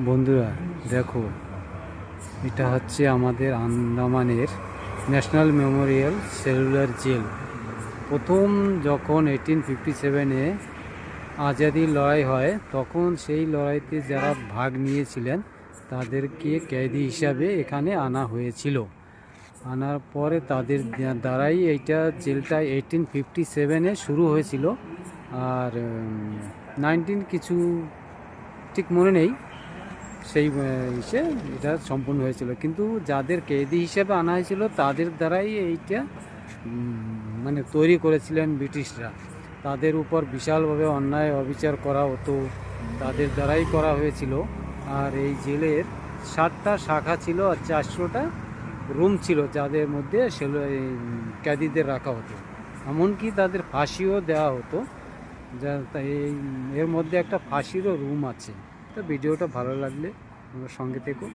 বন্ধুরা দেখো, এটা হচ্ছে আমাদের আন্দামানের ন্যাশনাল মেমোরিয়াল সেলুলার জেল। প্রথম যখন 1857-এ আজাদির লড়াই হয়, তখন সেই লড়াইতে যারা ভাগ নিয়েছিলেন তাদেরকে কয়েদি হিসাবে এখানে আনা হয়েছিল। আনার পরে তাদের দ্বারাই এইটা জেলটা 1857-এ শুরু হয়েছিল। আর 19 কিছু ঠিক মনে নেই, সেই ইসে এটা সম্পূর্ণ হয়েছিল। কিন্তু যাদের কয়েদি হিসেবে আনা হয়েছিল তাদের দ্বারাই এইটা মানে তৈরি করেছিলেন ব্রিটিশরা। তাদের উপর বিশালভাবে অন্যায় অবিচার করা হতো, তাদের দ্বারাই করা হয়েছিল। আর এই জেলের 7টা শাখা ছিল আর 400টা রুম ছিল, যাদের মধ্যে ক্যাদিদের রাখা হতো। এমনকি তাদের ফাঁসিও দেওয়া হতো। এর মধ্যে একটা ফাঁসিরও রুম আছে। তো ভিডিওটা ভালো লাগলে আমার সঙ্গে থেকো।